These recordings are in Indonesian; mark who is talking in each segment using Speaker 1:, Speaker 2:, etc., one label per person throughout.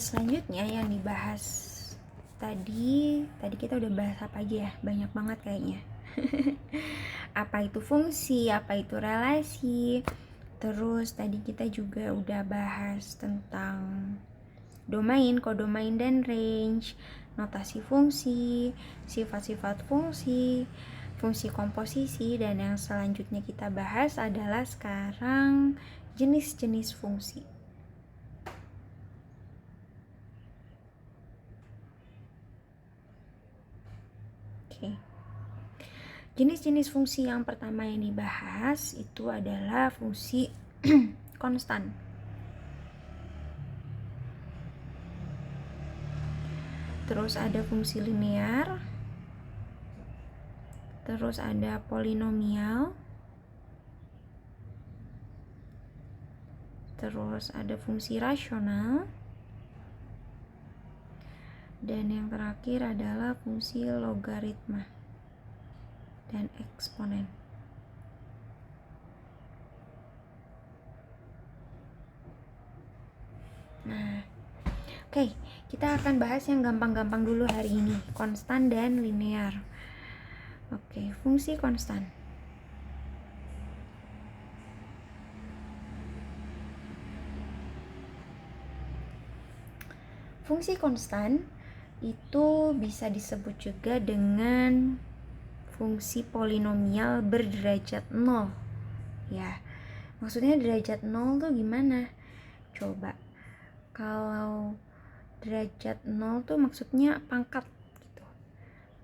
Speaker 1: Selanjutnya yang dibahas tadi kita udah bahas apa aja ya? Banyak banget kayaknya. Apa itu fungsi, apa itu relasi. Terus tadi kita juga udah bahas tentang domain, kodomain dan range, notasi fungsi, sifat-sifat fungsi, fungsi komposisi, dan yang selanjutnya kita bahas adalah sekarang jenis-jenis fungsi. Oke. Jenis-jenis fungsi yang pertama yang dibahas itu adalah fungsi konstan. Terus ada fungsi linear. Terus ada polinomial. Terus ada fungsi rasional. Dan yang terakhir adalah fungsi logaritma dan eksponen. Nah, oke, kita akan bahas yang gampang-gampang dulu hari ini, konstan dan linear. Oke, fungsi konstan. Fungsi konstan itu bisa disebut juga dengan fungsi polinomial berderajat 0. Ya, maksudnya derajat 0 tuh gimana? Coba, kalau derajat 0 tuh maksudnya pangkat gitu.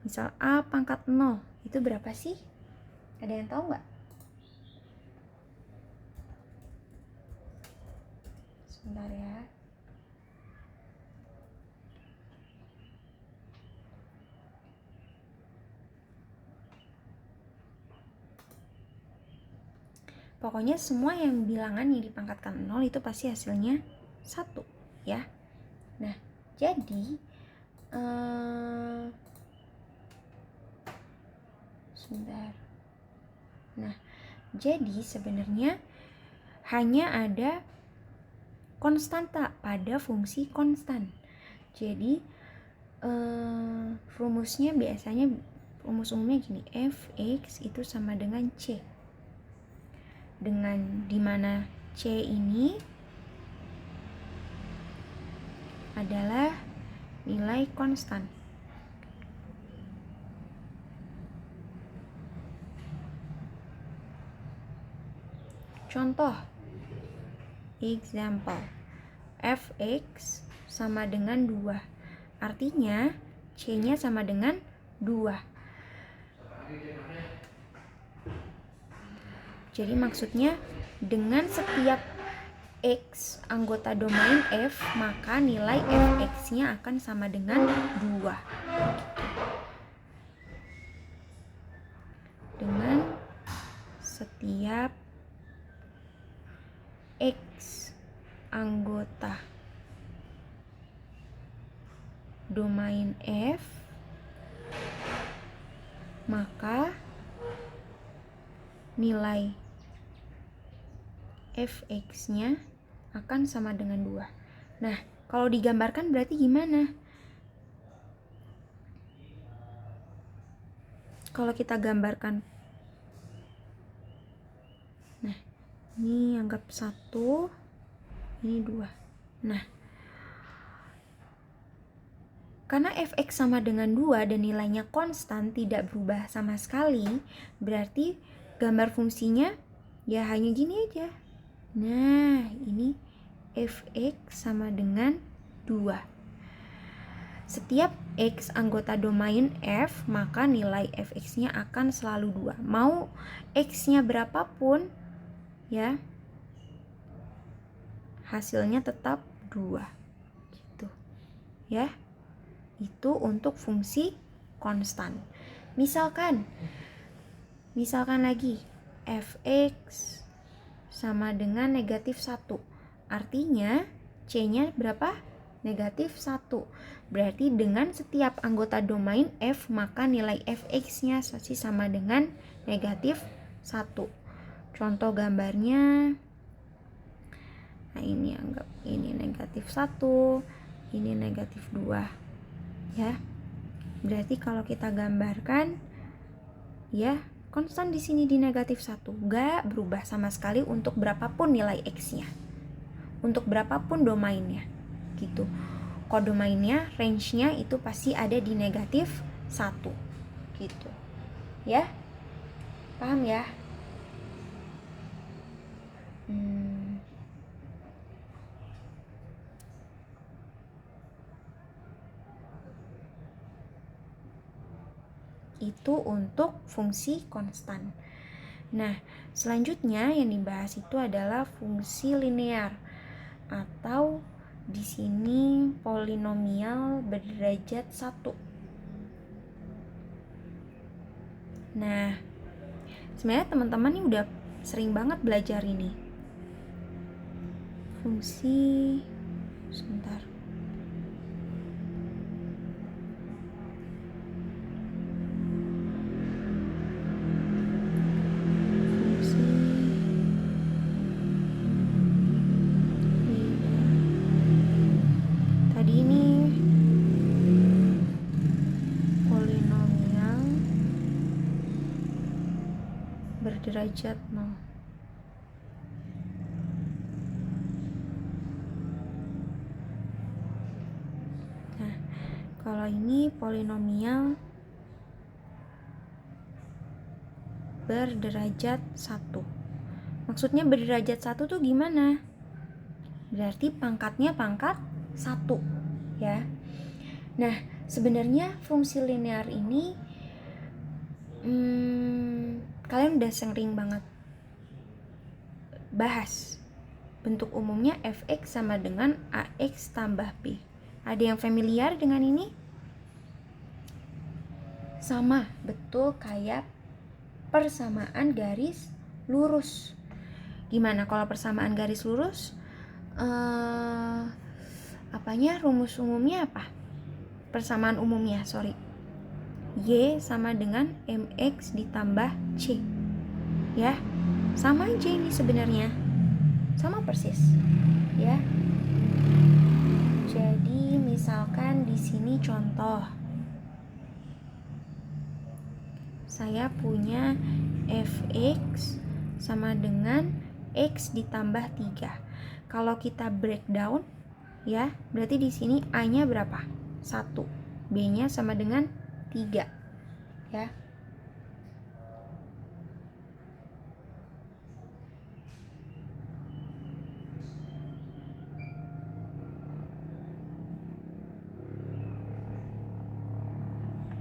Speaker 1: Misal A pangkat 0, itu berapa sih? Ada yang tahu nggak? Sebentar ya. Pokoknya semua yang bilangan yang dipangkatkan 0 itu pasti hasilnya 1 ya. Nah, jadi sebentar. Nah, jadi sebenarnya hanya ada konstanta pada fungsi konstan. Jadi rumusnya biasanya, rumus umumnya gini, fx itu sama dengan c, dengan dimana c ini adalah nilai konstan. Contoh, example, fx sama dengan 2, artinya c-nya sama dengan 2. Jadi maksudnya dengan setiap x anggota domain f, maka nilai fx-nya akan sama dengan 2. Dengan setiap x anggota domain f, maka nilai fx-nya akan sama dengan 2. Nah, kalau digambarkan berarti gimana? Kalau kita gambarkan, nah, ini anggap 1, ini 2. Nah, karena fx sama dengan 2 dan nilainya konstan, tidak berubah sama sekali, berarti gambar fungsinya ya hanya gini aja. Nah, ini fx sama dengan 2. Setiap x anggota domain f, maka nilai fx-nya akan selalu 2. Mau x-nya berapapun, ya, hasilnya tetap 2. Gitu. Ya. Itu untuk fungsi konstan. Misalkan lagi fx sama dengan negatif 1, artinya c-nya berapa? Negatif 1. Berarti dengan setiap anggota domain f, maka nilai fx-nya pasti sama dengan negatif 1. Contoh gambarnya Nah, ini anggap ini negatif 1, ini negatif 2 ya. Berarti kalau kita gambarkan ya, konstan di sini di negatif 1 gak berubah sama sekali untuk berapapun nilai X-nya, untuk berapapun domainnya gitu. Kodomainnya, range-nya itu pasti ada di negatif 1 gitu ya. Paham ya? Itu untuk fungsi konstan. Nah, selanjutnya yang dibahas itu adalah fungsi linear atau di sini polinomial berderajat 1. Nah, sebenarnya teman-teman ini udah sering banget belajar ini. Fungsi sebentar. Tadi ini polinomial berderajat 0. Nah, kalau ini polinomial berderajat 1. Maksudnya berderajat 1 tuh gimana? Berarti pangkatnya pangkat 1 ya. Nah, sebenarnya fungsi linear ini kalian udah sering banget bahas. Bentuk umumnya fx sama dengan ax tambah b. Ada yang familiar dengan ini? Sama, betul kayak persamaan garis lurus. Gimana kalau persamaan garis lurus? Rumus umumnya apa? Persamaan umumnya, Y sama dengan mx ditambah c. Ya, sama aja ini sebenarnya. Sama persis. Ya. Jadi misalkan di sini contoh. Saya punya fx sama dengan x ditambah 3. Kalau kita breakdown ya, berarti di sini a-nya berapa? 1. B-nya sama dengan 3. Ya.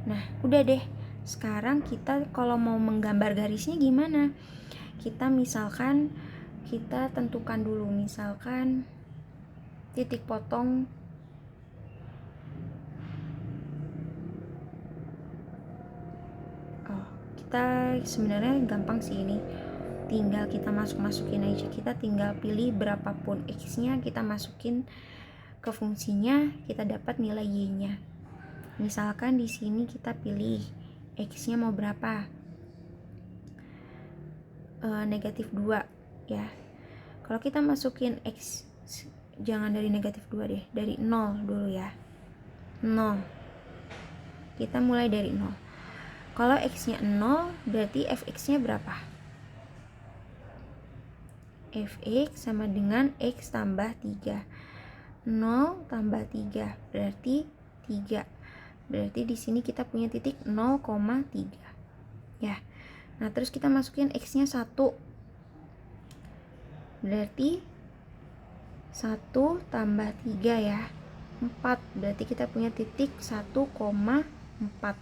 Speaker 1: Nah, udah deh. Sekarang kita kalau mau menggambar garisnya gimana? Kita misalkan kita tentukan dulu, misalkan titik potong kita sebenarnya gampang sih ini, tinggal kita masukin aja. Kita tinggal pilih berapapun x-nya, kita masukin ke fungsinya, kita dapat nilai y-nya. Misalkan di sini kita pilih x-nya mau berapa, negatif 2 ya. Kalau kita masukin x, jangan dari negatif 2 deh, dari 0 dulu ya. 0. Kita mulai dari 0. Kalau x-nya 0, berarti fx-nya berapa? Fx sama dengan x tambah 3. 0 tambah 3 berarti 3. Berarti di sini kita punya titik 0,3. Ya. Nah, terus kita masukin x-nya 1. Berarti 1 tambah 3 ya. 4. Berarti kita punya titik 1,4.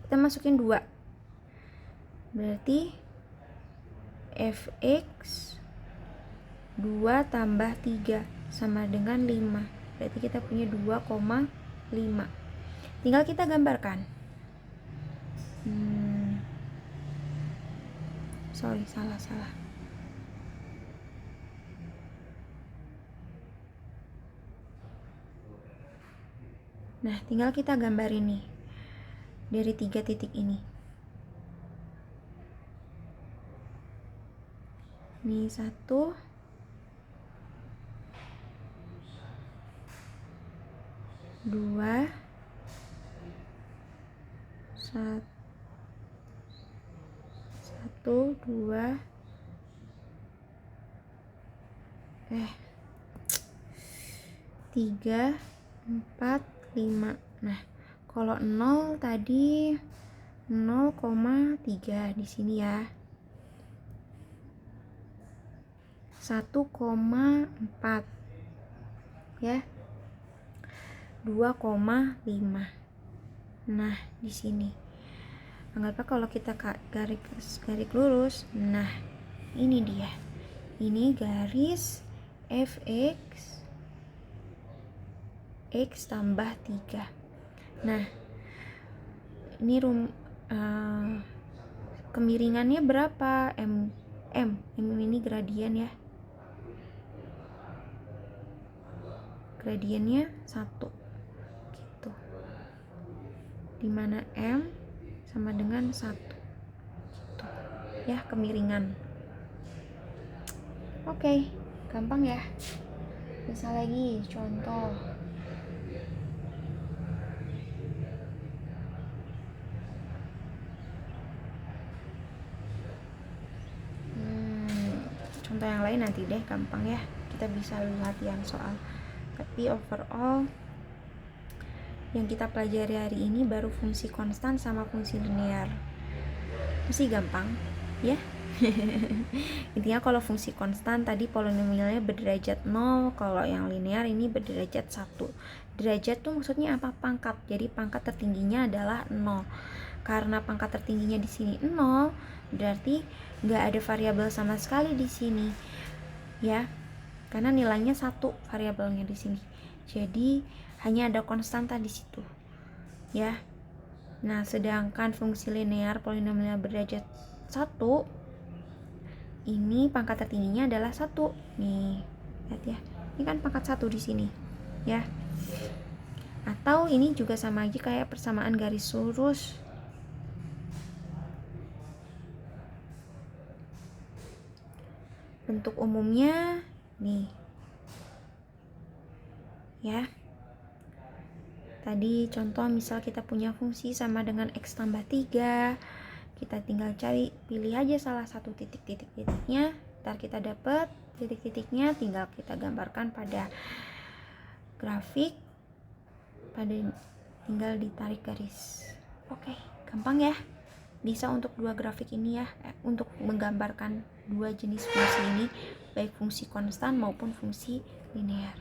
Speaker 1: Kita masukin 2. Berarti fx 2 tambah 3 sama dengan 5. Berarti kita punya 2,5. Tinggal kita gambarkan. Salah. Nah, tinggal kita gambarin nih dari 3 titik ini. Ini 1, 2 1 2 3 4 5. Nah, kalau 0 tadi 0,3 di sini ya. 1,4 ya. 2,5. Nah, di sini. Anggaplah kalau kita garis lurus. Nah, ini dia. Ini garis fx x tambah 3. Nah, ini kemiringannya berapa? M ini gradien ya. Gradiennya 1 gitu. Dimana M sama dengan 1 gitu. Ya, kemiringan. Oke, gampang ya. Bisa lagi contoh. Contoh yang lain nanti deh, gampang ya. Kita bisa latihan soal. Tapi overall yang kita pelajari hari ini baru fungsi konstan sama fungsi linear. Masih gampang ya. Intinya kalau fungsi konstan tadi polinomialnya berderajat 0, kalau yang linear ini berderajat 1. Derajat tuh maksudnya apa? Pangkat. Jadi pangkat tertingginya adalah 0. Karena pangkat tertingginya di sini 0, berarti nggak ada variabel sama sekali di sini ya, karena nilainya 1 variabelnya di sini. Jadi hanya ada konstanta di situ ya. Nah, sedangkan fungsi linear polinomial berderajat 1 ini pangkat tertingginya adalah 1. Nih, lihat ya. Ini kan pangkat 1 di sini ya. Atau ini juga sama aja kayak persamaan garis lurus. Bentuk umumnya nih ya. Tadi contoh misal kita punya fungsi sama dengan x tambah 3. Kita tinggal pilih aja salah satu titiknya. Ntar kita dapat titik-titiknya, tinggal kita gambarkan pada grafik. Tinggal ditarik garis. Oke, gampang ya. Bisa untuk 2 grafik ini ya, untuk menggambarkan 2 jenis fungsi ini, baik fungsi konstan maupun fungsi linear.